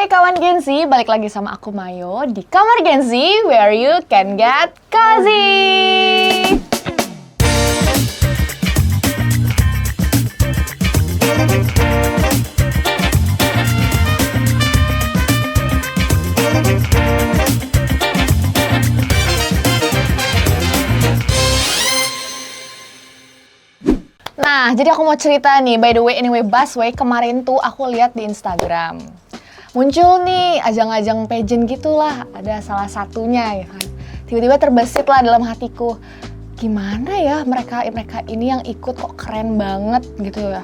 Hai kawan Gen Z, balik lagi sama aku Mayo di Kamar Gen Z where you can get cozy. Nah, jadi aku mau cerita nih, by the way, Busway, kemarin tuh aku lihat di Instagram. Muncul nih ajang-ajang pageant gitulah, ada salah satunya ya kan. Tiba-tiba terbesit lah dalam hatiku, gimana ya mereka ini yang ikut kok keren banget gitu ya.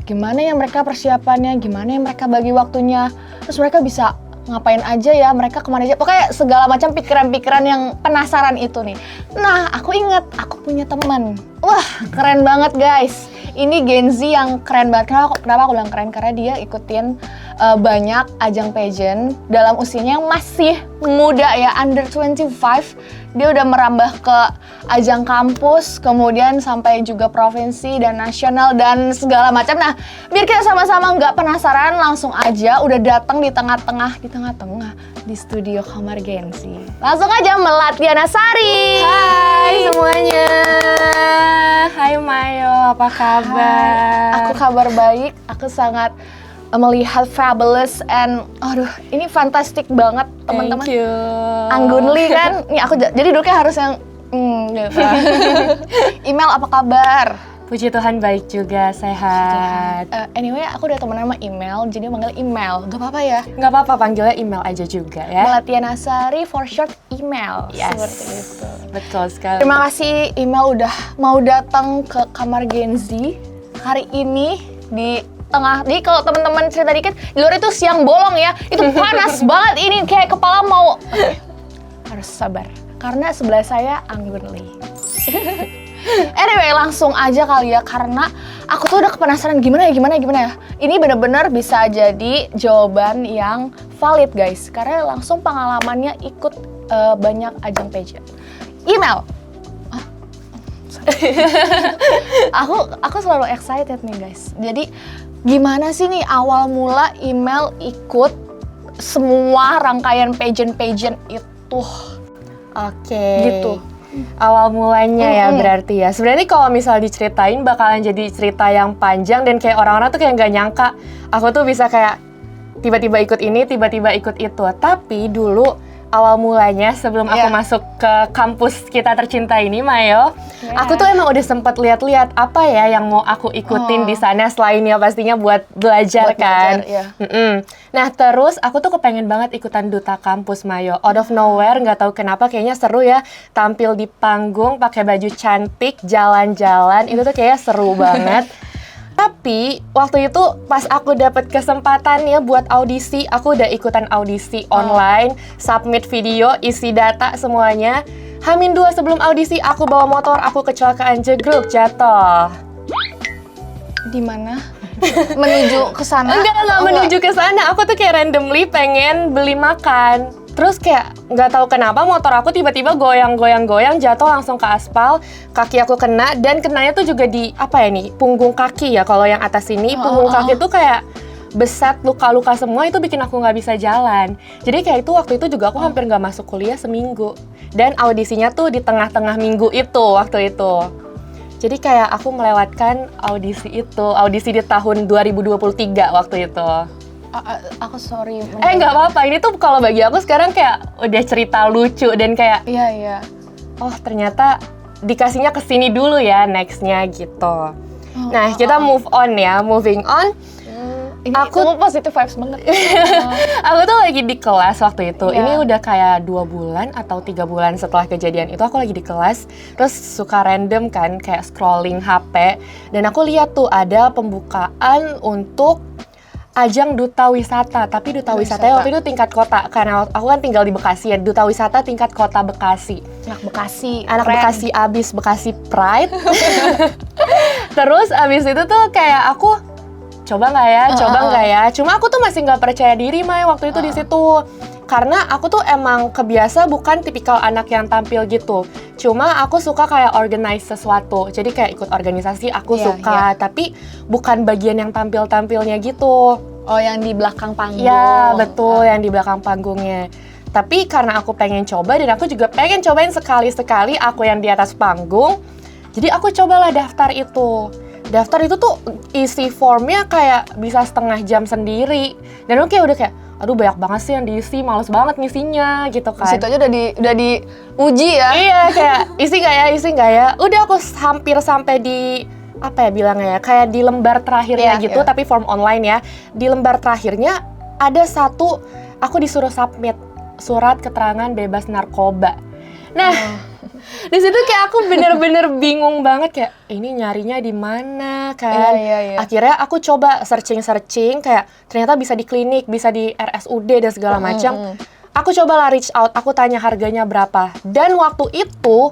Gimana ya mereka persiapannya, gimana ya mereka bagi waktunya, terus mereka bisa ngapain aja ya, mereka kemana aja, pokoknya segala macam pikiran-pikiran yang penasaran itu nih. Nah, aku inget, aku punya teman. Wah, keren banget guys. Ini Gen Z yang keren banget. Kenapa aku bilang keren? Karena dia ikutin banyak ajang pageant dalam usianya yang masih muda ya, under 25. Dia udah merambah ke ajang kampus, kemudian sampai juga provinsi dan nasional dan segala macam. Nah, biar kita sama-sama nggak penasaran, langsung aja udah datang di tengah-tengah di studio Kamar Gen Z. Langsung aja Melatiana Sari. Hai semuanya. Hai Mayo, apa kabar? Aku kabar baik. Aku sangat melihat fabulous and ini fantastic banget teman-teman. Thank you. Anggunli kan? Nih aku jadi duduknya harus yang gitu. Email apa kabar? Puji Tuhan baik juga, sehat. Anyway, aku udah temenan sama email, jadi manggil email. Gak apa-apa ya? Gak apa-apa, panggilnya email aja juga ya. Melatiana Sari for short email. Yes. Seperti itu. Betul sekali. Terima kasih email udah mau datang ke Kamar Gen Z hari ini di tengah. Jadi kalau teman-teman cerita dikit, di luar itu siang bolong ya. Itu panas banget ini, kayak kepala mau. Harus sabar karena sebelah saya Anggunli. Anyway, langsung aja kali ya, karena aku tuh udah penasaran gimana ya. Ini bener-bener bisa jadi jawaban yang valid guys, karena langsung pengalamannya ikut banyak ajang pageant. Email. Aku selalu excited nih guys. Jadi gimana sih nih awal mula email ikut semua rangkaian pageant itu? Oke. Gitu. Awal mulanya ya berarti ya. Sebenarnya kalau misal diceritain bakalan jadi cerita yang panjang dan kayak orang-orang tuh kayak nggak nyangka aku tuh bisa kayak tiba-tiba ikut ini, tiba-tiba ikut itu. Tapi dulu awal mulanya sebelum aku masuk ke kampus kita tercinta ini, Mayo, aku tuh emang udah sempet lihat-lihat apa ya yang mau aku ikutin di sana selain ya pastinya buat belajar kan. Nah terus aku tuh kepengen banget ikutan duta kampus, Mayo. Out of nowhere, nggak tahu kenapa kayaknya seru ya tampil di panggung pakai baju cantik, jalan-jalan itu tuh kayaknya seru banget. Tapi waktu itu pas aku dapat kesempatannya buat audisi, aku udah ikutan audisi online, submit video, isi data semuanya. H-2 sebelum audisi aku bawa motor, aku kecelakaan jegruk, jatuh. Di mana? Menuju ke sana? Enggak menuju ke sana. Aku tuh kayak randomly pengen beli makan. Terus kayak nggak tahu kenapa motor aku tiba-tiba goyang-goyang jatuh langsung ke aspal, kaki aku kena dan kenanya tuh juga di punggung kaki ya. Kalau yang atas ini punggung kaki tuh kayak besat, luka-luka semua, itu bikin aku nggak bisa jalan. Jadi kayak itu waktu itu juga aku hampir nggak masuk kuliah seminggu. Dan audisinya tuh di tengah-tengah minggu itu waktu itu. Jadi kayak aku melewatkan audisi di tahun 2023 waktu itu. Aku sorry. Nggak apa-apa, ini tuh kalau bagi aku sekarang kayak udah cerita lucu dan kayak Iya. Oh ternyata dikasihnya kesini dulu ya nextnya gitu. Nah kita moving on. Aku positive vibes banget. Aku tuh lagi di kelas waktu itu. Ini udah kayak 2 bulan atau 3 bulan setelah kejadian itu aku lagi di kelas. Terus suka random kan kayak scrolling HP. Dan aku lihat tuh ada pembukaan untuk ajang duta wisata, tapi duta wisatanya waktu itu tingkat kota, karena aku kan tinggal di Bekasi ya, duta wisata tingkat kota Bekasi. Anak Bekasi abis, Bekasi Pride. Terus abis itu tuh kayak aku coba nggak ya, coba nggak ya. Cuma aku tuh masih nggak percaya diri Mai waktu itu di situ. Karena aku tuh emang kebiasa bukan tipikal anak yang tampil gitu. Cuma aku suka kayak organize sesuatu. Jadi kayak ikut organisasi aku suka, tapi bukan bagian yang tampil-tampilnya gitu. Oh, yang di belakang panggung. Ya, betul, yang di belakang panggungnya. Tapi karena aku pengen coba dan aku juga pengen cobain sekali-sekali aku yang di atas panggung. Jadi aku cobalah daftar itu. Daftar itu tuh isi formnya kayak bisa setengah jam sendiri. Dan aku kayak udah kayak, aduh banyak banget sih yang diisi, males banget ngisinya gitu kan. Di situ aja udah diuji ya. Iya, kayak isi nggak ya. Udah aku hampir sampai di apa ya bilangnya ya, kayak di lembar terakhirnya gitu, tapi form online ya. Di lembar terakhirnya ada satu, aku disuruh submit surat keterangan bebas narkoba. Nah, di situ kayak aku bener-bener bingung banget kayak ini nyarinya di mana kan. Akhirnya aku coba searching kayak ternyata bisa di klinik, bisa di RSUD dan segala macam. Aku coba lah reach out, aku tanya harganya berapa. Dan waktu itu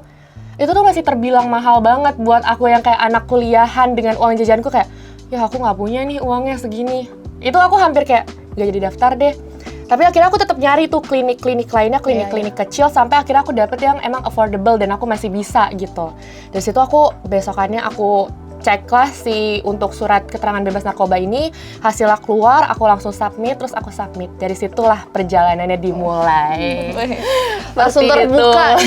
tuh masih terbilang mahal banget buat aku yang kayak anak kuliahan dengan uang jajanku kayak, ya aku nggak punya nih uangnya segini. Itu aku hampir kayak gak jadi daftar deh. Tapi akhirnya aku tetap nyari tuh klinik-klinik lainnya, klinik-klinik kecil sampai akhirnya aku dapet yang emang affordable dan aku masih bisa gitu. Dari situ aku besokannya aku cek lah si untuk surat keterangan bebas narkoba ini, hasilnya keluar, aku langsung submit, terus aku submit. Dari situlah perjalanannya dimulai. Langsung terbuka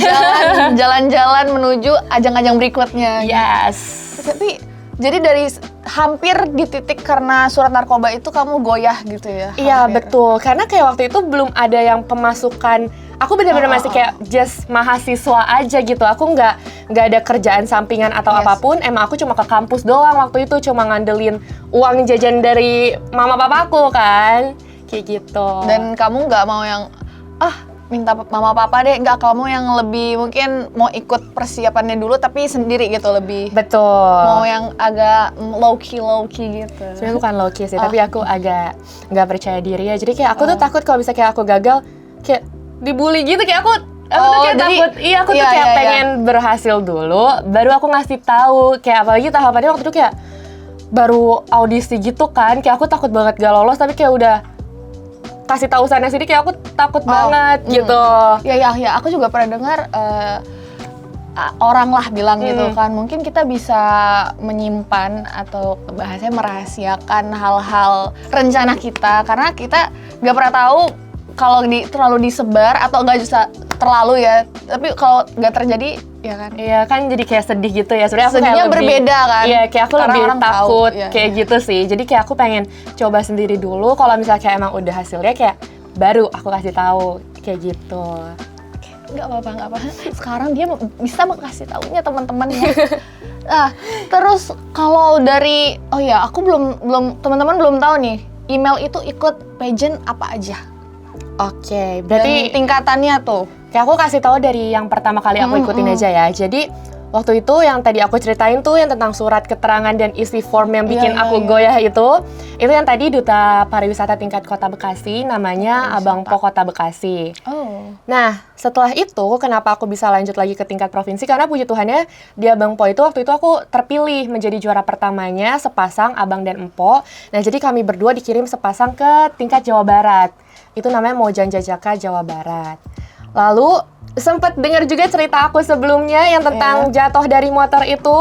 jalan-jalan menuju ajang-ajang berikutnya. Yes. Tapi jadi dari hampir di titik karena surat narkoba itu kamu goyah gitu ya? Iya betul, karena kayak waktu itu belum ada yang pemasukan. Aku benar-benar masih kayak just mahasiswa aja gitu. Aku nggak ada kerjaan sampingan atau apapun. Emang aku cuma ke kampus doang waktu itu, cuma ngandelin uang jajan dari mama papaku kan, kayak gitu. Dan kamu nggak mau yang minta mama papa deh, nggak, kamu yang lebih mungkin mau ikut persiapannya dulu tapi sendiri gitu, lebih betul. mau yang agak low key gitu. Sebenarnya bukan low key sih, tapi aku agak nggak percaya diri ya. Jadi kayak aku tuh takut kalau bisa kayak aku gagal kayak dibully gitu, kayak aku tuh kayak takut. Iya, aku tuh kayak pengen berhasil dulu, baru aku ngasih tahu. Kayak apalagi tahapannya waktu itu kayak baru audisi gitu kan, kayak aku takut banget gak lolos, tapi kayak udah kasih tahu sana sini kayak aku takut banget gitu. Ya, aku juga pernah dengar orang lah bilang gitu kan, mungkin kita bisa menyimpan atau bahasanya merahasiakan hal-hal rencana kita karena kita nggak pernah tahu kalau terlalu disebar atau nggak bisa terlalu ya, tapi kalau nggak terjadi ya kan. Iya kan, jadi kayak sedih gitu ya. Sebenarnya aku sedihnya kayak berbeda kan. Iya, kayak aku lebih takut tahu, kayak gitu sih. Jadi kayak aku pengen coba sendiri dulu. Kalau misalnya kayak emang udah hasilnya kayak baru aku kasih tahu kayak gitu. Nggak apa-apa. Sekarang dia bisa kasih taunya teman-temannya. Terus kalau dari aku belum teman-teman belum tahu nih, email itu ikut pageant apa aja? Oke, berarti dan tingkatannya tuh. Kayak aku kasih tahu dari yang pertama kali aku ikutin aja ya. Jadi waktu itu yang tadi aku ceritain tuh yang tentang surat keterangan dan isi form yang bikin aku goyah itu yang tadi Duta Pariwisata tingkat Kota Bekasi, namanya Abang Po Kota Bekasi. Nah, setelah itu kenapa aku bisa lanjut lagi ke tingkat provinsi? Karena puji Tuhannya di Abang Po itu waktu itu aku terpilih menjadi juara pertamanya sepasang Abang dan Empo. Nah, jadi kami berdua dikirim sepasang ke tingkat Jawa Barat. Itu namanya Mojang Jajaka Jawa Barat. Lalu sempat dengar juga cerita aku sebelumnya yang tentang jatuh dari motor itu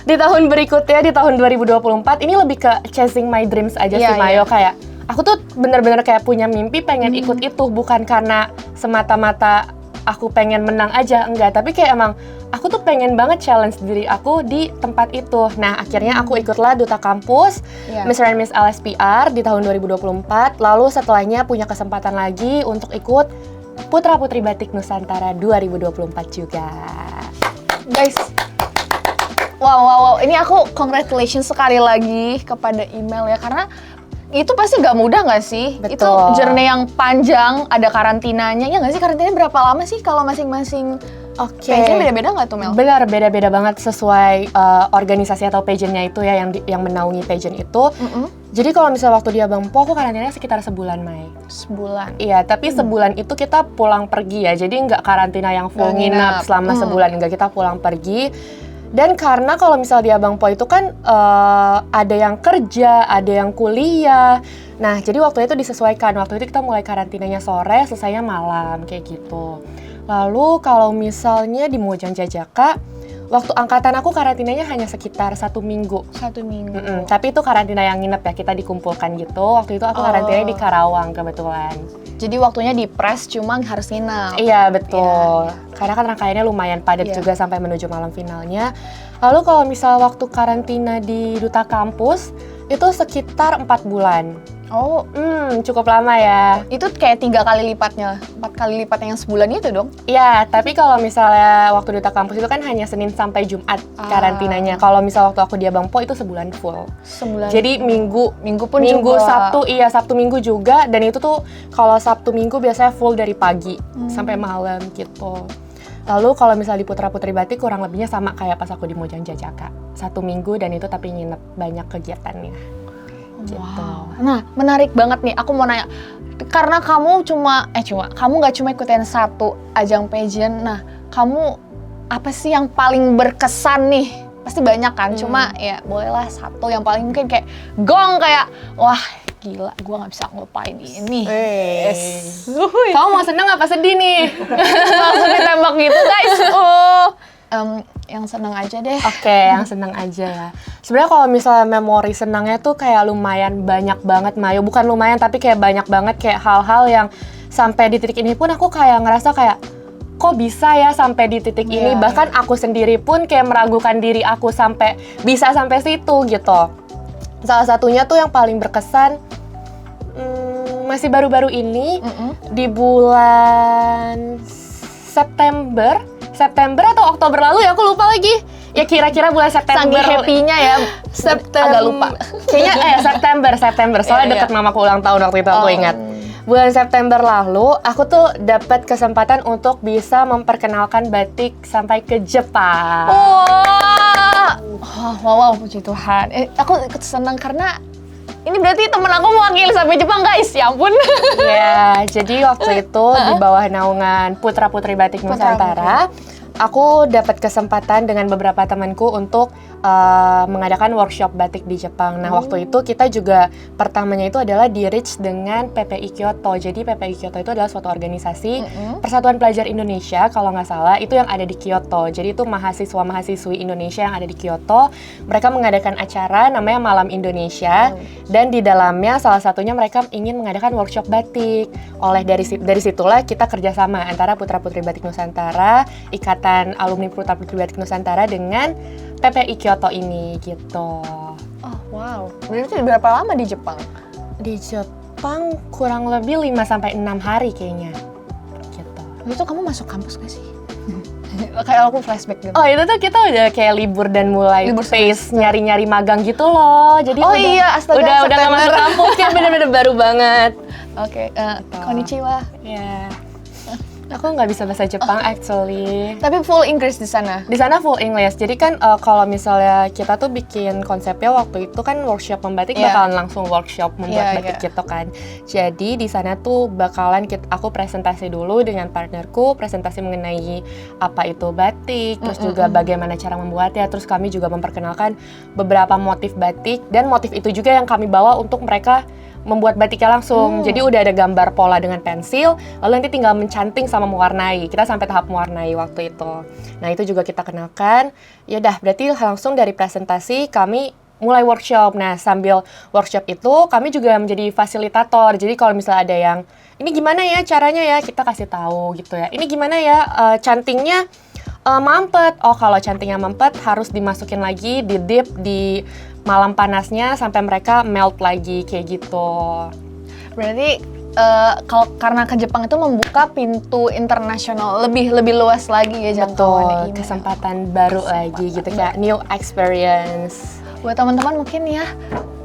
di tahun berikutnya, di tahun 2024. Ini lebih ke chasing my dreams aja sih Mayo. Kayak aku tuh bener-bener kayak punya mimpi pengen ikut itu, bukan karena semata-mata aku pengen menang aja, enggak, tapi kayak emang aku tuh pengen banget challenge diri aku di tempat itu. Nah, akhirnya aku ikutlah Duta Kampus Miss and Miss LSPR di tahun 2024. Lalu setelahnya punya kesempatan lagi untuk ikut Putra Putri Batik Nusantara 2024 juga. Guys, wow, ini aku congratulations sekali lagi kepada email ya, karena itu pasti nggak mudah nggak sih? Betul. Itu journey yang panjang, ada karantinanya, ya nggak sih? Karantinanya berapa lama sih kalau masing-masing pageant beda-beda nggak tuh, Mel? Benar, beda-beda banget sesuai organisasi atau pageantnya itu ya, yang menaungi pageant itu. Jadi kalau misalnya waktu di Abang Po, aku karantinanya sekitar sebulan, Mai. Sebulan? Iya, tapi sebulan itu kita pulang pergi ya, jadi nggak karantina yang full nginap selama sebulan, nggak, kita pulang pergi. Dan karena kalau misal di Abang Po itu kan ada yang kerja, ada yang kuliah. Nah, jadi waktu itu disesuaikan. Waktu itu kita mulai karantinanya sore, selesainya malam, kayak gitu. Lalu kalau misalnya di Mojang Jajaka, waktu angkatan aku karantinanya hanya sekitar 1 minggu. 1 minggu. Tapi itu karantina yang nginep ya, kita dikumpulkan gitu. Waktu itu aku karantinanya di Karawang kebetulan. Jadi waktunya di press cuma harus nginep. Iya, betul. Iya. Karena kan rangkaiannya lumayan padat Iya. juga sampai menuju malam finalnya. Lalu kalau misal waktu karantina di Duta Kampus, itu sekitar 4 bulan. Oh, Cukup lama ya. itu kayak 3 kali lipatnya, 4 kali lipatnya yang sebulan itu dong? Iya, tapi kalau misalnya waktu Duta Kampus itu kan hanya Senin sampai Jumat karantinanya. Kalau misal waktu aku di Abang Po itu sebulan full. Sebulan. Jadi minggu pun Minggu, juga. Sabtu, iya Sabtu Minggu juga. Dan itu tuh kalau Sabtu Minggu biasanya full dari pagi sampai malam gitu. Lalu kalau misalnya di Putra Putri Batik kurang lebihnya sama kayak pas aku di Mojang Jajaka. 1 minggu dan itu tapi nginep banyak kegiatannya. Gitu. Wow. Nah, menarik banget nih. Aku mau nanya, karena kamu kamu nggak cuma ikutin 1 ajang pageant. Nah, kamu apa sih yang paling berkesan nih? Pasti banyak kan. Cuma ya bolehlah 1 yang paling mungkin kayak gong, kayak wah gila, gue nggak bisa ngelupain ini. Yes. Kamu mau seneng apa sedih nih? Langsung ditembak gitu guys. Yang seneng aja deh. Oke, yang seneng aja ya. Sebenarnya kalau misalnya memori senangnya tuh kayak lumayan banyak banget, Mayu. Bukan lumayan, tapi kayak banyak banget kayak hal-hal yang sampai di titik ini pun aku kayak ngerasa kayak kok bisa ya sampai di titik ini. Iya, Bahkan aku sendiri pun kayak meragukan diri aku sampai bisa sampai situ gitu. Salah satunya tuh yang paling berkesan masih baru-baru ini di bulan September atau Oktober lalu ya, aku lupa lagi. Ya kira-kira bulan September. Saking happy-nya ya, agak lupa. Kayaknya September. Soalnya Iya, deket mamaku ulang tahun waktu itu, aku ingat. Bulan September lalu, aku tuh dapat kesempatan untuk bisa memperkenalkan batik sampai ke Jepang. Wow, puji Tuhan. Aku ikut senang karena ini berarti temen aku mewakili sampai Jepang guys, ya ampun. Ya, jadi waktu itu di bawah naungan Putra Putri Batik Nusantara, aku dapat kesempatan dengan beberapa temanku untuk mengadakan workshop batik di Jepang. Nah, waktu itu kita juga pertamanya itu adalah di-reach dengan PPI Kyoto. Jadi PPI Kyoto itu adalah suatu organisasi Persatuan Pelajar Indonesia, kalau nggak salah, itu yang ada di Kyoto. Jadi itu mahasiswa-mahasiswi Indonesia yang ada di Kyoto. Mereka mengadakan acara namanya Malam Indonesia, dan di dalamnya salah satunya mereka ingin mengadakan workshop batik. Dari situlah kita kerjasama antara Putra Putri Batik Nusantara, Ikatan Alumni Putra Putri Batik Nusantara dengan PPI Kyoto ini gitu. Oh, wow. Berarti berapa lama di Jepang? Di Jepang kurang lebih 5-6 hari kayaknya. Gitu. Itu kamu masuk kampus gak sih? Kayak aku flashback gitu. Oh, itu tuh kita udah kayak libur dan mulai Libur space nyari-nyari magang gitu loh. Jadi astaga, udah nggak masuk kampus, kayak bener-bener baru banget. Oke, konnichiwa. Ya. Aku nggak bisa bahasa Jepang actually. Tapi full Inggris di sana? Di sana full English. Jadi kan kalau misalnya kita tuh bikin konsepnya waktu itu kan workshop membatik bakalan langsung workshop membuat batik gitu kan. Jadi di sana tuh bakalan aku presentasi dulu dengan partnerku, presentasi mengenai apa itu batik, terus juga bagaimana cara membuatnya, terus kami juga memperkenalkan beberapa motif batik, dan motif itu juga yang kami bawa untuk mereka membuat batiknya langsung. Jadi udah ada gambar pola dengan pensil, lalu nanti tinggal mencanting sama mewarnai. Kita sampai tahap mewarnai waktu itu. Nah, itu juga kita kenalkan. Ya udah, berarti langsung dari presentasi kami mulai workshop. Nah, sambil workshop itu kami juga menjadi fasilitator. Jadi kalau misalnya ada yang ini gimana ya caranya ya, kita kasih tahu gitu ya. Ini gimana ya cantingnya mampet. Oh, kalau cantingnya mampet harus dimasukin lagi di dip di malam panasnya sampai mereka melt lagi kayak gitu. Berarti karena ke Jepang itu membuka pintu internasional lebih luas lagi ya jangkauannya. Betul, kesempatan baru lagi gitu, kayak new experience. Buat teman-teman mungkin ya,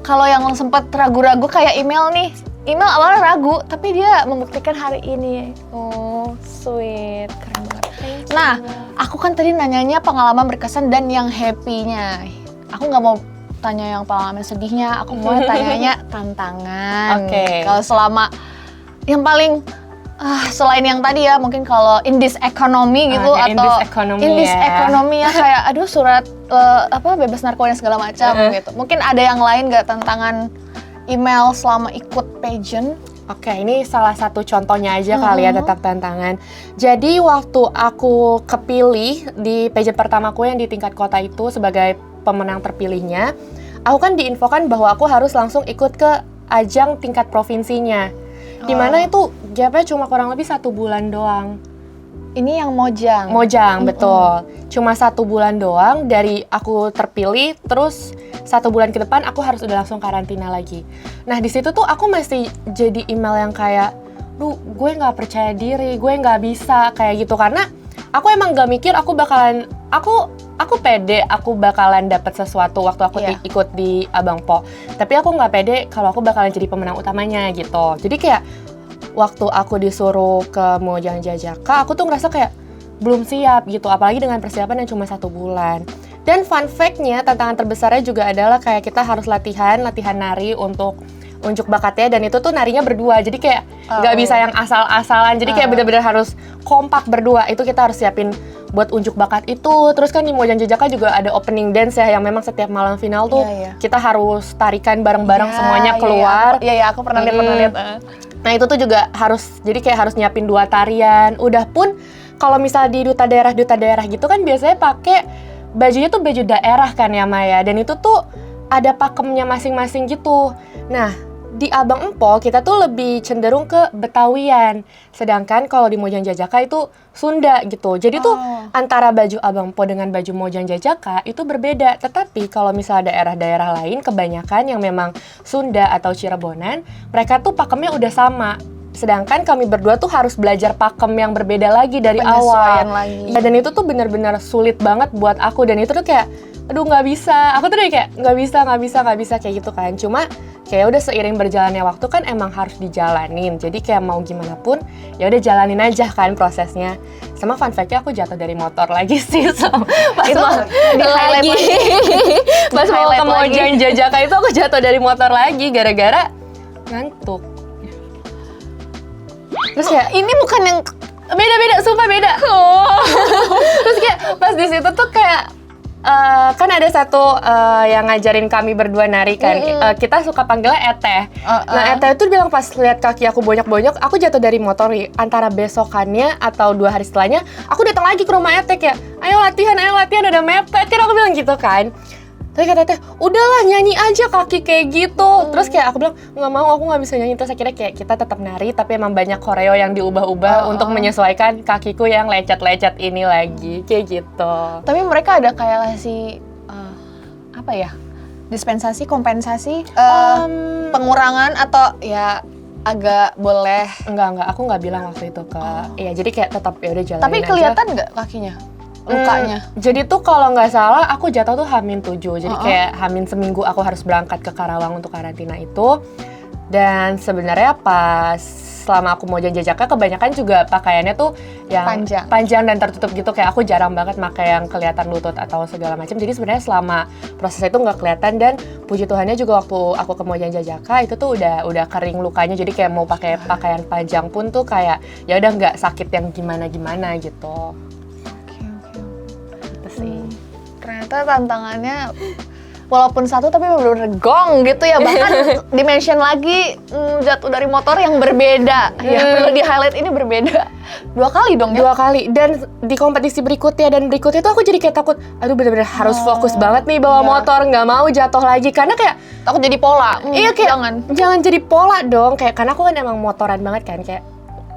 kalau yang sempat ragu-ragu kayak email nih, email awalnya ragu, tapi dia membuktikan hari ini. Oh, sweet, keren banget. Nah, aku kan tadi nanyanya pengalaman berkesan dan yang happy-nya. Aku nggak mau tanya yang pengalaman sedihnya, aku mau tanyanya tantangan. Oke. Kalau selama yang paling Selain yang tadi ya, mungkin kalau in this economy gitu kayak atau in this economy ya kayak aduh surat bebas narkoba dan segala macam gitu. Mungkin ada yang lain nggak tantangan email selama ikut pageant? Oke, ini salah satu contohnya aja kali ya tentang tantangan. Jadi waktu aku kepilih di pageant pertamaku yang di tingkat kota itu sebagai pemenang terpilihnya, aku kan diinfokan bahwa aku harus langsung ikut ke ajang tingkat provinsinya. Dimana itu gapnya cuma kurang lebih 1 bulan doang. Ini yang Mojang? Mojang, betul. Cuma 1 bulan doang dari aku terpilih, terus 1 bulan ke depan aku harus udah langsung karantina lagi. Nah di situ tuh aku masih jadi email yang kayak, duh gue nggak percaya diri, gue nggak bisa kayak gitu karena aku emang nggak mikir aku bakalan, aku pede aku bakalan dapat sesuatu waktu aku ikut di Abang Po. Tapi aku nggak pede kalau aku bakalan jadi pemenang utamanya gitu. Jadi kayak waktu aku disuruh ke Mojang Jajaka, aku tuh ngerasa kayak belum siap gitu, apalagi dengan persiapan yang cuma 1 bulan. Dan fun fact-nya, tantangan terbesarnya juga adalah kayak kita harus latihan nari untuk unjuk bakatnya, dan itu tuh narinya berdua, jadi kayak nggak bisa yang asal-asalan, jadi kayak bener-bener harus kompak berdua, itu kita harus siapin buat unjuk bakat itu. Terus kan di Mojang Jajaka juga ada opening dance ya, yang memang setiap malam final tuh kita harus tarikan bareng-bareng semuanya keluar. Iya, aku pernah lihat. Nah itu tuh juga harus, jadi kayak harus nyiapin 2 tarian. Udah pun kalau misal di duta daerah gitu kan biasanya pakai bajunya tuh baju daerah kan ya Maya, dan itu tuh ada pakemnya masing-masing gitu. Nah di Abang Empo kita tuh lebih cenderung ke Betawian, sedangkan kalau di Mojang Jajaka itu Sunda gitu. Jadi tuh antara baju Abang Empo dengan baju Mojang Jajaka itu berbeda. Tetapi kalau misalnya daerah-daerah lain kebanyakan yang memang Sunda atau Cirebonan, mereka tuh pakemnya udah sama. Sedangkan kami berdua tuh harus belajar pakem yang berbeda lagi dari awal. Ya, dan itu tuh benar-benar sulit banget buat aku, dan itu tuh kayak aduh nggak bisa, aku tuh kayak nggak bisa kayak gitu kan. Cuma kayak udah seiring berjalannya waktu kan emang harus dijalanin, jadi kayak mau gimana pun ya udah jalanin aja kan prosesnya. Sama fun fact-nya aku jatuh dari motor lagi sih, so, pas itu mau di-highlight lagi. Pas mau ke Mojang Jajaka itu aku jatuh dari motor lagi gara-gara ngantuk. Terus kayak ini bukan yang beda, sumpah beda. Terus kayak pas di situ tuh kayak kan ada satu yang ngajarin kami berdua nari kan, kita suka panggilnya Eteh. Nah Eteh itu bilang pas lihat kaki aku bonyok-bonyok, aku jatuh dari motor nih. Antara besokannya atau 2 hari setelahnya, aku datang lagi ke rumah Eteh kayak, ayo latihan udah mepet kan, aku bilang gitu kan. Tapi kata Teh, udahlah nyanyi aja kaki kayak gitu. Terus kayak aku bilang, nggak mau, aku nggak bisa nyanyi. Terus akhirnya kayak kita tetap nari, tapi emang banyak koreo yang diubah-ubah untuk menyesuaikan kakiku yang lecet-lecet ini lagi, kayak gitu. Tapi mereka ada kayak ngasih apa ya, dispensasi, kompensasi, pengurangan atau ya agak boleh? Enggak, aku nggak bilang waktu itu ke, iya jadi kayak tetap ya udah jalanin aja. Tapi kelihatan nggak kakinya? Lukanya. Jadi tuh kalau nggak salah aku jatuh tuh H-7, jadi kayak H- seminggu aku harus berangkat ke Karawang untuk karantina itu. Dan sebenarnya pas selama aku mau Jajaka kebanyakan juga pakaiannya tuh yang panjang dan tertutup gitu, kayak aku jarang banget pakai yang kelihatan lutut atau segala macam. Jadi sebenarnya selama proses itu nggak kelihatan, dan puji Tuhannya juga waktu aku ke Mojang Jajaka itu tuh udah kering lukanya, jadi kayak mau pakai pakaian panjang pun tuh kayak ya udah nggak sakit yang gimana gitu. Ternyata tantangannya walaupun satu tapi benar-benar gong gitu ya, bahkan dimention lagi jatuh dari motor yang berbeda. Ya perlu di highlight, ini berbeda 2 kali dong ya? 2 kali, dan di kompetisi berikutnya tuh aku jadi kayak takut, aduh bener-bener harus fokus banget nih bawa motor, nggak mau jatuh lagi karena kayak takut jadi pola. Iya kayak jangan jadi pola dong, kayak karena aku kan emang motoran banget kan, kayak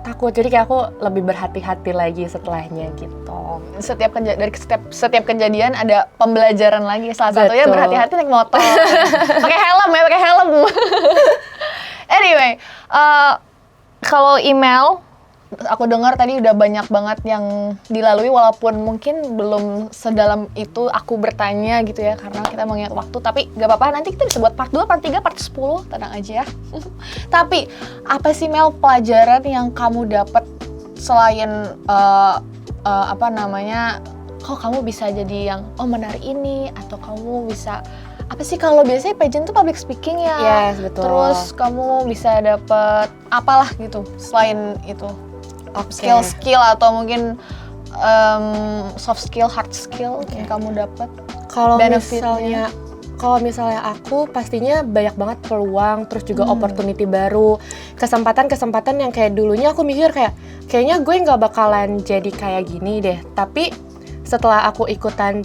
takut, jadi kayak aku lebih berhati-hati lagi setelahnya gitu. Dari setiap kejadian ada pembelajaran lagi, salah satunya berhati-hati naik motor. Pakai helm. Anyway, kalau email aku dengar tadi udah banyak banget yang dilalui, walaupun mungkin belum sedalam itu aku bertanya gitu ya, karena kita mengingat waktu. Tapi gak apa-apa, nanti kita bisa buat part 2, part 3, part 10, tenang aja ya. Tapi apa sih Mel pelajaran yang kamu dapat selain kok kamu bisa jadi yang menari ini, atau kamu bisa apa sih, kalau biasanya pageant tuh public speaking ya. Yes, betul. Terus kamu bisa dapet apalah gitu selain itu. Oke. skill-skill atau mungkin soft skill, hard skill yang kamu dapat? Kalau Benefitnya? misalnya aku pastinya banyak banget peluang, terus juga opportunity baru, kesempatan-kesempatan yang kayak dulunya aku mikir kayaknya gue nggak bakalan jadi kayak gini deh. Tapi setelah aku ikutan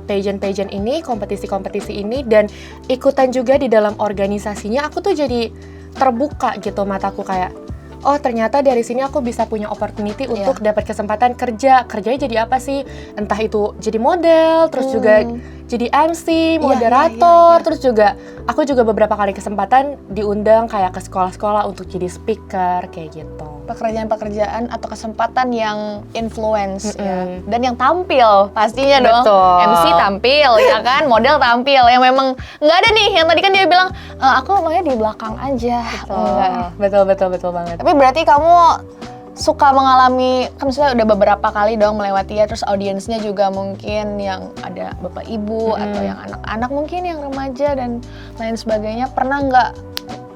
pageant ini, kompetisi-kompetisi ini, dan ikutan juga di dalam organisasinya, aku tuh jadi terbuka gitu mataku kayak, oh ternyata dari sini aku bisa punya opportunity untuk dapat kesempatan kerjanya jadi apa sih? Entah itu jadi model, terus juga jadi MC, moderator, terus juga aku juga beberapa kali kesempatan diundang kayak ke sekolah-sekolah untuk jadi speaker kayak gitu. Pekerjaan-pekerjaan atau kesempatan yang influence ya, dan yang tampil pastinya dong. Betul. MC tampil ya kan, model tampil. Yang memang nggak ada nih, yang tadi kan dia bilang aku maunya di belakang aja. Enggak. Betul banget. Tapi berarti kamu suka mengalami, kan misalnya udah beberapa kali dong melewati ya, terus audiensnya juga mungkin yang ada bapak ibu atau yang anak-anak mungkin yang remaja dan lain sebagainya. Pernah nggak,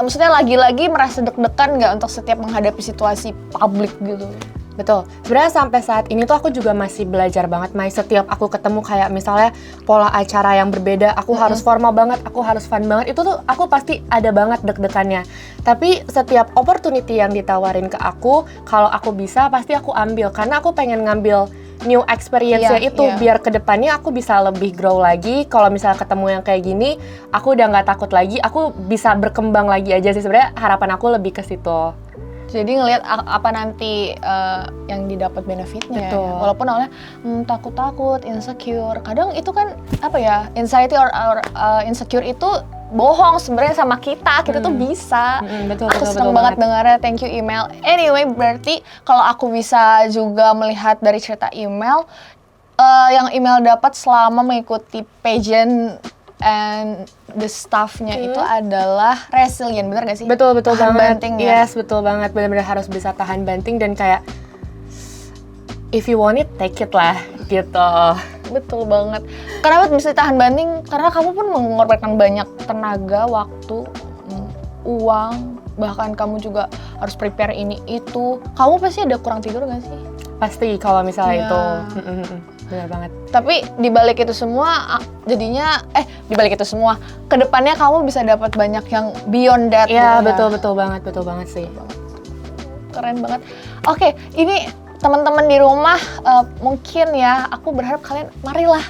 maksudnya lagi-lagi merasa deg-degan nggak untuk setiap menghadapi situasi publik gitu? Betul. Sebenarnya sampai saat ini tuh aku juga masih belajar banget, Mai. Setiap aku ketemu kayak misalnya pola acara yang berbeda, aku harus formal banget, aku harus fun banget. Itu tuh aku pasti ada banget deg-degannya. Tapi setiap opportunity yang ditawarin ke aku, kalau aku bisa pasti aku ambil. Karena aku pengen ngambil new experience-nya itu biar kedepannya aku bisa lebih grow lagi. Kalau misalnya ketemu yang kayak gini, aku udah nggak takut lagi, aku bisa berkembang lagi aja sih. Sebenarnya harapan aku lebih ke situ. Jadi ngelihat apa nanti yang didapat benefitnya. Betul. Ya. Walaupun awalnya takut-takut, insecure. Kadang itu kan apa ya, anxiety or insecure itu bohong sebenarnya sama kita tuh bisa. Betul, aku betul seneng banget dengarnya, thank you email. Anyway, berarti kalau aku bisa juga melihat dari cerita email, yang email dapat selama mengikuti pageant and the staff-nya itu adalah resilient, bener gak sih? Betul tahan banget. banting ya? Yes, betul banget. Benar-benar harus bisa tahan banting dan kayak if you want it, take it lah, gitu. Betul banget. Kenapa bisa tahan banting? Karena kamu pun mengorbankan banyak tenaga, waktu, uang, bahkan kamu juga harus prepare ini itu. Kamu pasti ada kurang tidur gak sih? Pasti kalau misalnya itu. Benar banget. Tapi dibalik itu semua, jadinya dibalik itu semua, kedepannya kamu bisa dapat banyak yang beyond that. Iya, betul banget sih. Keren banget. Oke, ini teman-teman di rumah mungkin ya, aku berharap kalian marilah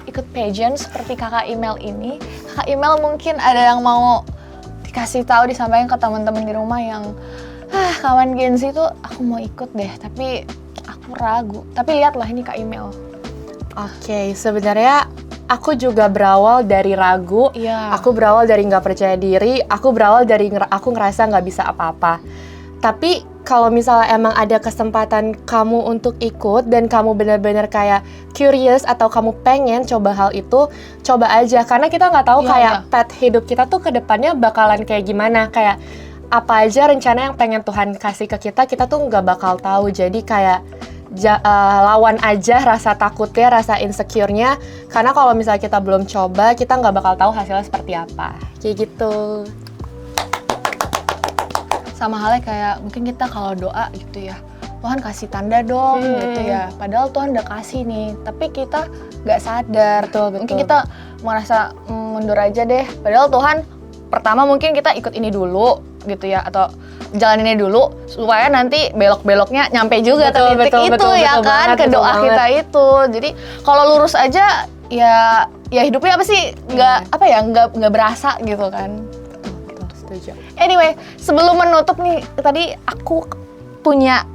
ikut pageant seperti kakak email ini. Kakak email mungkin ada yang mau dikasih tahu, disampaikan ke teman-teman di rumah yang kawan Gen Z tuh aku mau ikut deh, tapi aku ragu. Tapi lihatlah ini kak email. Oke, sebenarnya aku juga berawal dari ragu, aku berawal dari nggak percaya diri, aku berawal dari aku ngerasa nggak bisa apa-apa. Tapi kalau misalnya emang ada kesempatan kamu untuk ikut dan kamu benar-benar kayak curious atau kamu pengen coba hal itu, coba aja. Karena kita nggak tahu path hidup kita tuh ke depannya bakalan kayak gimana. Kayak apa aja rencana yang pengen Tuhan kasih ke kita tuh nggak bakal tahu. Jadi kayak lawan aja rasa takutnya, rasa insecure-nya. Karena kalau misalnya kita belum coba, kita nggak bakal tahu hasilnya seperti apa. Kayak gitu. Sama halnya kayak mungkin kita kalau doa gitu ya, Tuhan kasih tanda dong gitu ya. Padahal Tuhan udah kasih nih, tapi kita nggak sadar. Betul. Mungkin kita merasa mundur aja deh. Padahal Tuhan pertama mungkin kita ikut ini dulu gitu ya, atau jalan ini dulu supaya nanti belok-beloknya nyampe juga ke titik itu ya kan, ke doa kita itu. Jadi kalau lurus aja ya hidupnya apa sih nggak berasa gitu kan. Betul, setuju. Anyway, sebelum menutup nih, tadi aku punya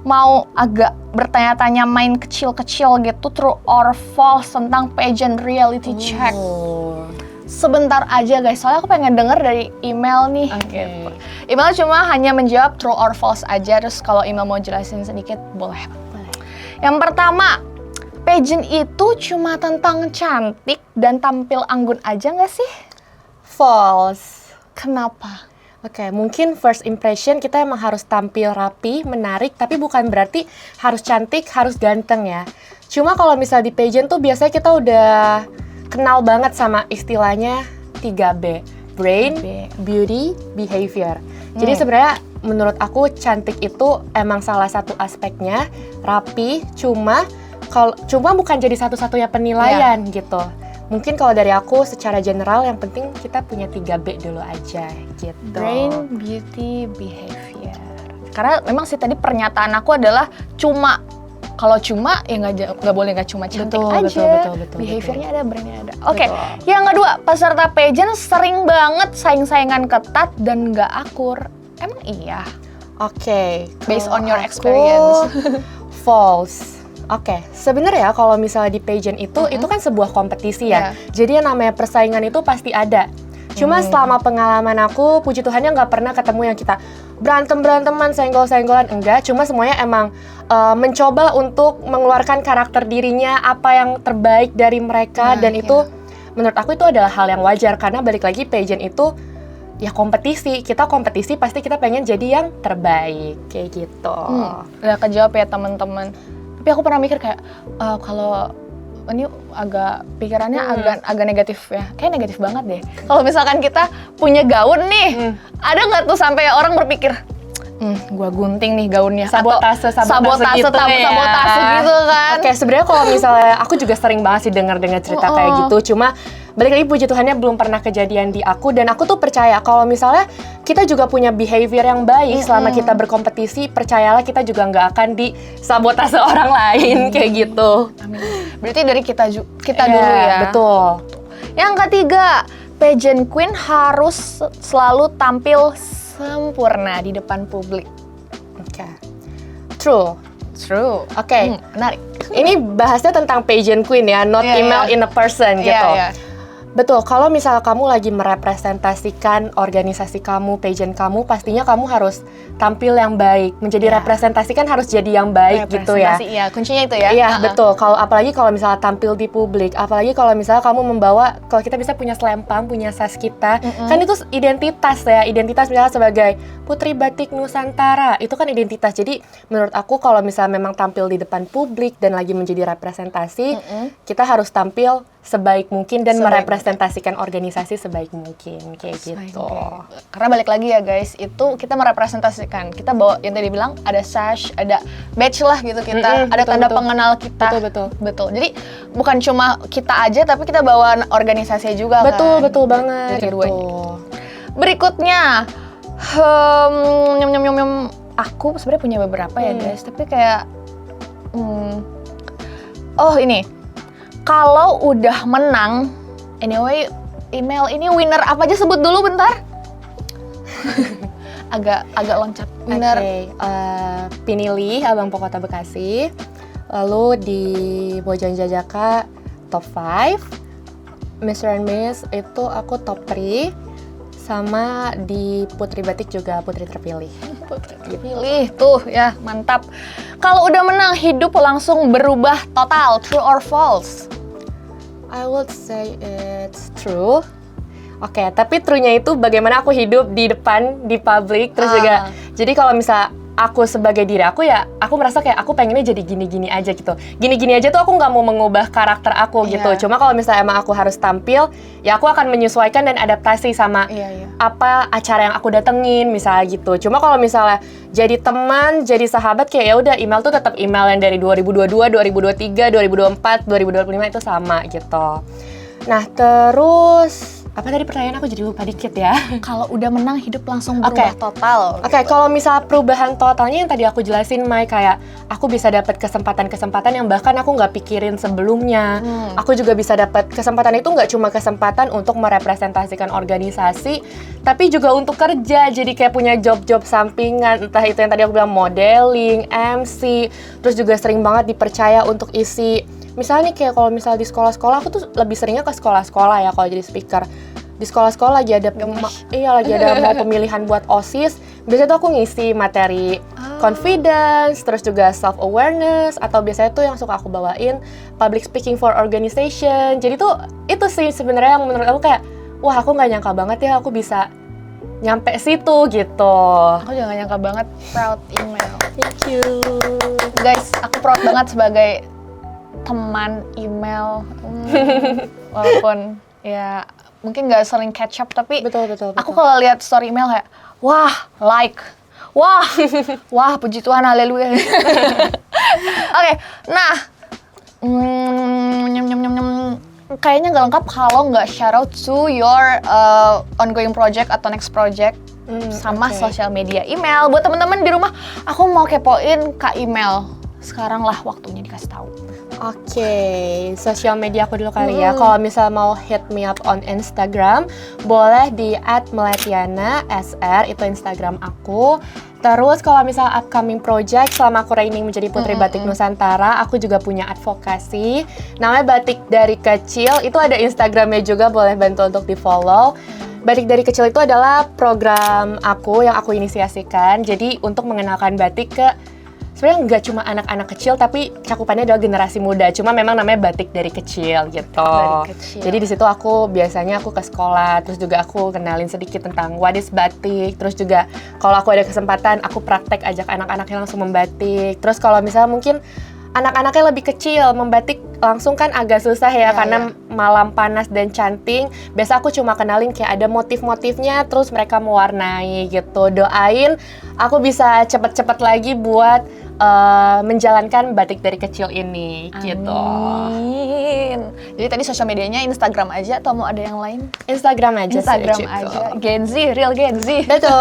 mau agak bertanya-tanya, main kecil-kecil gitu, true or false tentang pageant reality check. Sebentar aja guys, soalnya aku pengen denger dari email nih. Gitu. Email cuma hanya menjawab true or false aja, terus kalau email mau jelasin sedikit boleh. Yang pertama, pageant itu cuma tentang cantik dan tampil anggun aja nggak sih? False. Kenapa? Oke, mungkin first impression kita emang harus tampil rapi, menarik, tapi bukan berarti harus cantik, harus ganteng ya. Cuma kalau misal di pageant tuh biasanya kita udah kenal banget sama istilahnya 3B. Brain, beauty, behavior. Jadi sebenarnya menurut aku cantik itu emang salah satu aspeknya, rapi, cuma bukan jadi satu-satunya penilaian gitu. Mungkin kalau dari aku secara general yang penting kita punya 3B dulu aja gitu. Brain, beauty, behavior. Karena memang sih tadi pernyataan aku adalah cuma. Kalau cuma ya nggak boleh nggak cuma cantik aja. Betul. Behaviornya ada, brainnya ada. Oke, yang kedua, peserta pageant sering banget saing-saingan ketat dan nggak akur. Emang iya? Oke, Based on your experience. False. Oke, sebenarnya kalau misalnya di pageant itu kan sebuah kompetisi ya. Jadi yang namanya persaingan itu pasti ada. Cuma selama pengalaman aku, puji Tuhannya nggak pernah ketemu yang kita berantem-beranteman, senggol-senggolan, enggak. Cuma semuanya emang mencoba untuk mengeluarkan karakter dirinya, apa yang terbaik dari mereka, dan itu menurut aku itu adalah hal yang wajar karena balik lagi pageant itu ya kompetisi. Kita kompetisi pasti kita pengen jadi yang terbaik kayak gitu. Udah kejawab ya teman-teman. Tapi aku pernah mikir kayak kalau ini agak pikirannya agak negatif ya. Kayak negatif banget deh. Kalau misalkan kita punya gaun nih, ada nggak tuh sampai orang berpikir, gua gunting nih gaunnya. Sabotase gitu gitu kan. Oke, sebenarnya kalau misalnya aku juga sering banget sih dengar cerita kayak gitu. Cuma balik lagi puji Tuhannya belum pernah kejadian di aku, dan aku tuh percaya kalau misalnya kita juga punya behavior yang baik selama kita berkompetisi, percayalah kita juga nggak akan disabotase orang lain kayak gitu. Amin. Berarti dari kita dulu ya. Betul. Yang ketiga, pageant queen harus selalu tampil sempurna di depan publik. Oke. True. Oke. Menarik. Ini bahasnya tentang pageant queen ya, not email in a person gitu. Betul, kalau misalnya kamu lagi merepresentasikan organisasi kamu, pageant kamu, pastinya kamu harus tampil yang baik. Menjadi representasi kan harus jadi yang baik gitu ya. Iya, kuncinya itu ya. Iya, betul. Apalagi kalau misalnya tampil di publik, apalagi kalau misalnya kamu membawa, kalau kita bisa punya selempang, punya sas kita, kan itu identitas ya. Identitas misalnya sebagai Putri Batik Nusantara, itu kan identitas. Jadi menurut aku kalau misalnya memang tampil di depan publik dan lagi menjadi representasi, kita harus tampil sebaik mungkin dan merepresentasikan organisasi sebaik mungkin kayak gitu. Karena balik lagi ya guys, itu kita merepresentasikan. Kita bawa yang tadi bilang ada sash, ada badge lah gitu kita, ada tanda pengenal kita. Betul. Jadi bukan cuma kita aja tapi kita bawa organisasi juga kan. Betul banget. Keduanya. Berikutnya, aku sebenarnya punya beberapa ya guys, tapi kayak ini. Kalau udah menang, anyway, email ini winner apa aja sebut dulu bentar. agak loncat. Winner. Pinili, Abang Pokota Bekasi. Lalu di Bojang Jajaka top 5. Mr. and Miss itu aku top 3. Sama di Putri Batik juga putri terpilih. Putri terpilih, tuh ya mantap. Kalau udah menang, hidup langsung berubah total, true or false? I would say it's true. Oke, tapi true-nya itu bagaimana aku hidup di depan, di publik, terus juga. Jadi kalau misal aku sebagai diri aku ya, aku merasa kayak aku pengennya jadi gini-gini aja gitu. Gini-gini aja tuh aku nggak mau mengubah karakter aku gitu. Cuma kalau misalnya emang aku harus tampil, ya aku akan menyesuaikan dan adaptasi sama apa acara yang aku datengin misalnya gitu. Cuma kalau misalnya jadi teman, jadi sahabat kayak ya udah email tuh tetap email yang dari 2022, 2023, 2024, 2025 itu sama gitu. Nah terus apa tadi pertanyaan aku jadi lupa dikit ya. Kalau udah menang hidup langsung berubah total. Oke, kalau misal perubahan totalnya yang tadi aku jelasin, Mai, kayak aku bisa dapat kesempatan-kesempatan yang bahkan aku nggak pikirin sebelumnya. Aku juga bisa dapat kesempatan itu nggak cuma kesempatan untuk merepresentasikan organisasi, tapi juga untuk kerja. Jadi kayak punya job-job sampingan, entah itu yang tadi aku bilang modeling, MC, terus juga sering banget dipercaya untuk isi. Misalnya nih kayak kalau misal di sekolah-sekolah, aku tuh lebih seringnya ke sekolah-sekolah ya kalau jadi speaker. Di sekolah-sekolah lagi ada mau pemilihan buat OSIS. Biasanya tuh aku ngisi materi confidence, terus juga self awareness, atau biasanya tuh yang suka aku bawain public speaking for organization. Jadi tuh itu sih sebenarnya yang menurut aku kayak wah, aku nggak nyangka banget ya aku bisa nyampe situ gitu. Aku juga nggak nyangka banget. Proud email. Thank you. Guys, aku proud banget sebagai teman email. Walaupun ya mungkin nggak sering catch up, tapi Betul. aku kalau lihat story email kayak, wah, like, wah, wah, puji Tuhan, haleluya. Oke, nah, kayaknya nggak lengkap kalau nggak shout out to your ongoing project atau next project sama sosial media. Email buat teman-teman di rumah, aku mau kepoin Kak Email. Sekarang lah waktunya dikasih tahu. Oke, sosial media aku dulu kali ya. Kalau misal mau hit me up on Instagram, boleh di @melatiana_sr, itu Instagram aku. Terus kalau misal upcoming project, selama aku training menjadi Putri Batik Nusantara, aku juga punya advokasi. Namanya Batik Dari Kecil, itu ada Instagramnya juga, boleh bantu untuk di-follow. Batik Dari Kecil itu adalah program aku yang aku inisiasikan. Jadi untuk mengenalkan batik ke sebenarnya nggak cuma anak-anak kecil, tapi cakupannya adalah generasi muda. Cuma memang namanya Batik Dari Kecil gitu. Dari kecil. Jadi di situ aku biasanya aku ke sekolah, terus juga aku kenalin sedikit tentang what is batik. Terus juga kalau aku ada kesempatan, aku praktek ajak anak-anaknya langsung membatik. Terus kalau misalnya mungkin anak-anaknya lebih kecil, membatik langsung kan agak susah ya, karena malam panas dan canting. Biasa aku cuma kenalin kayak ada motif-motifnya, terus mereka mewarnai gitu. Doain aku bisa cepet-cepet lagi buat menjalankan Batik Dari Kecil ini. Gitu. Amin. Jadi tadi sosial medianya Instagram aja atau mau ada yang lain? Instagram aja Instagram sih, aja. Gen Z, real Gen Z. Betul.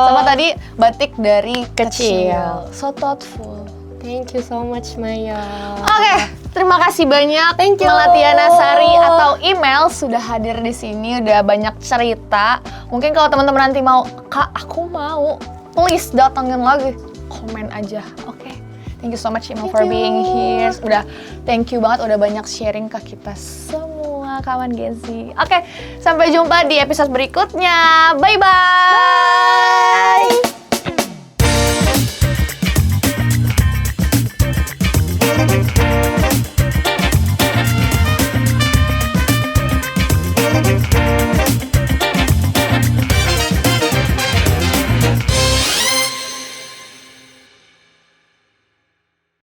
Sama tadi Batik Dari Kecil. Kecil. So thoughtful. Thank you so much, Maya. Oke, terima kasih banyak. Thank you. Melatiana Sari atau Email sudah hadir di sini, udah banyak cerita. Mungkin kalau teman-teman nanti mau, Kak, aku mau, please datangin lagi. Komen aja, oke. Thank you so much, Email, for being here. Udah, thank you banget udah banyak sharing ke kita semua kawan Gen Z. Oke, sampai jumpa di episode berikutnya. Bye-bye.